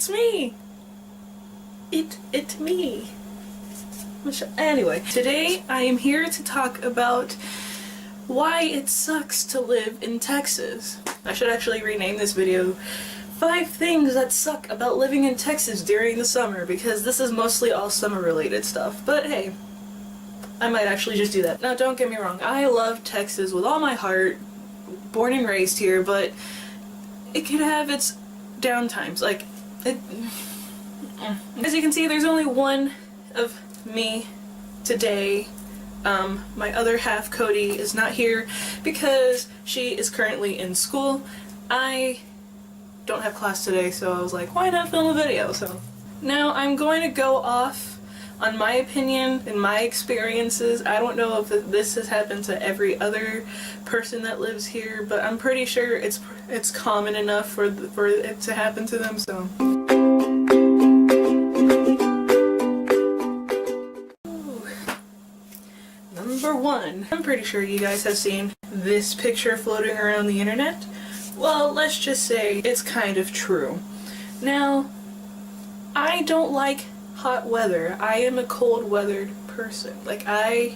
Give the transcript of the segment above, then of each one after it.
It's me! It me. Michelle. Anyway, today I am here to talk about why it sucks to live in Texas. I should actually rename this video 5 things that suck about living in Texas during the summer, because this is mostly all summer related stuff. But hey, I might actually just do that. Now don't get me wrong, I love Texas with all my heart, born and raised here, but it can have its downtimes. Like, as you can see, there's only one of me today. My other half, Cody, is not here because she is currently in school. I don't have class today, so I was like, why not film a video? So now I'm going to go off on my opinion and my experiences. I don't know if this has happened to every other person that lives here, but I'm pretty sure it's common enough for it to happen to them. So number 1, I'm pretty sure you guys have seen this picture floating around the internet. Well, let's just say it's kind of true. Now, I don't like hot weather. I am a cold-weathered person. Like, I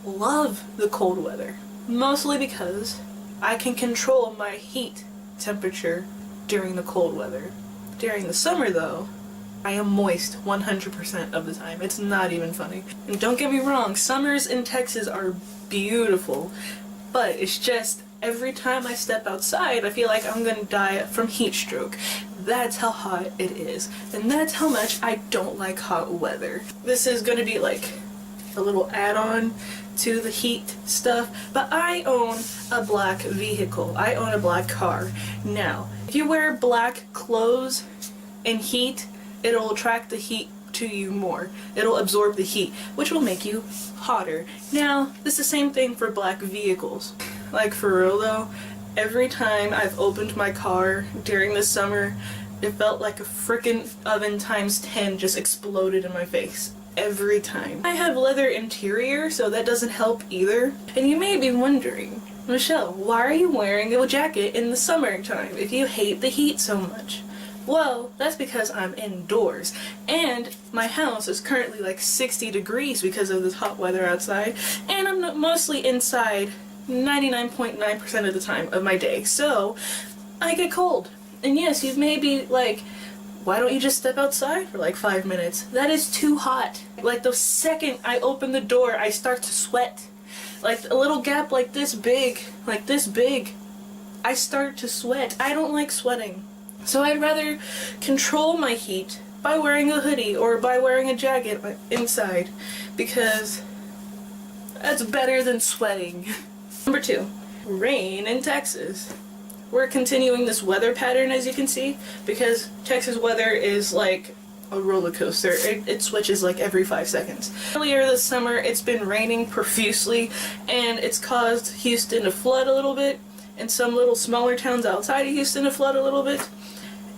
love the cold weather. Mostly because I can control my heat temperature during the cold weather. During the summer, though, I am moist 100% of the time. It's not even funny. And don't get me wrong, summers in Texas are beautiful, but it's just every time I step outside, I feel like I'm gonna die from heat stroke. That's how hot it is. And that's how much I don't like hot weather. This is gonna be like a little add-on to the heat stuff, but I own a black vehicle. I own a black car. Now, if you wear black clothes in heat, it'll attract the heat to you more. It'll absorb the heat, which will make you hotter. Now, this is the same thing for black vehicles. Like, for real though, every time I've opened my car during the summer, it felt like a frickin' oven times 10 just exploded in my face. Every time. I have leather interior, so that doesn't help either. And you may be wondering, Michelle, why are you wearing a jacket in the summertime if you hate the heat so much? Well, that's because I'm indoors, and my house is currently like 60 degrees because of this hot weather outside, and I'm mostly inside 99.9% of the time of my day, so I get cold. And yes, you may be like, why don't you just step outside for like 5 minutes? That is too hot. Like, the second I open the door, I start to sweat. Like, a little gap like this big, I start to sweat. I don't like sweating. So I'd rather control my heat by wearing a hoodie or by wearing a jacket inside, because that's better than sweating. Number 2, rain in Texas. We're continuing this weather pattern, as you can see, because Texas weather is like a roller coaster. It switches like every 5 seconds. Earlier this summer, it's been raining profusely, and it's caused Houston to flood a little bit, and some little smaller towns outside of Houston to flood a little bit.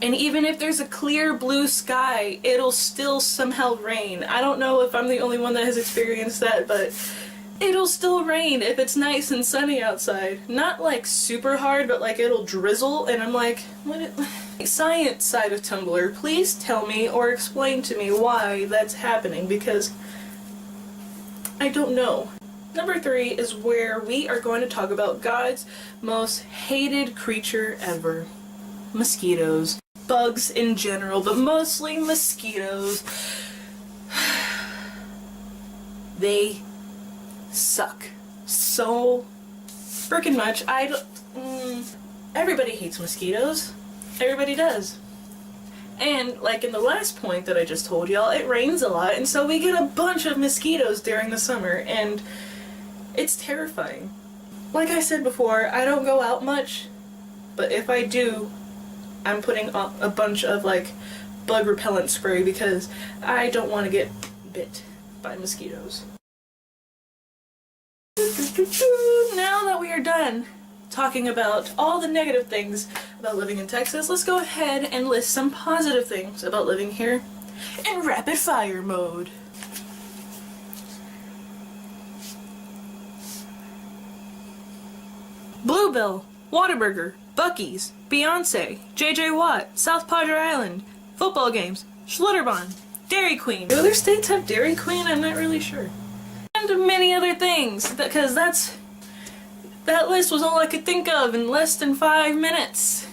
And even if there's a clear blue sky, it'll still somehow rain. I don't know if I'm the only one that has experienced that, but it'll still rain if it's nice and sunny outside. Not like super hard, but like it'll drizzle, and I'm like, what? Science side of Tumblr, please tell me or explain to me why that's happening, because I don't know. Number 3 is where we are going to talk about God's most hated creature ever. Mosquitoes. Bugs in general, but mostly mosquitoes. They suck so freaking much. Everybody hates mosquitoes. Everybody does. And like in the last point that I just told y'all, it rains a lot, and so we get a bunch of mosquitoes during the summer, and it's terrifying. Like I said before, I don't go out much, but if I do, I'm putting a bunch of like bug repellent spray because I don't want to get bit by mosquitoes. Now that we are done talking about all the negative things about living in Texas, let's go ahead and list some positive things about living here in rapid fire mode. Bluebell, Whataburger, Buc-ee's, Beyonce, JJ Watt, South Padre Island, football games, Schlitterbahn, Dairy Queen. Do other states have Dairy Queen? I'm not really sure. And many other things, because that list was all I could think of in less than 5 minutes.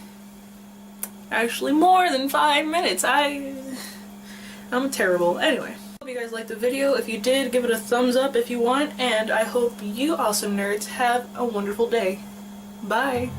Actually, more than 5 minutes. I'm terrible. Anyway, hope you guys liked the video. If you did, give it a thumbs up if you want, and I hope you awesome nerds have a wonderful day. Bye!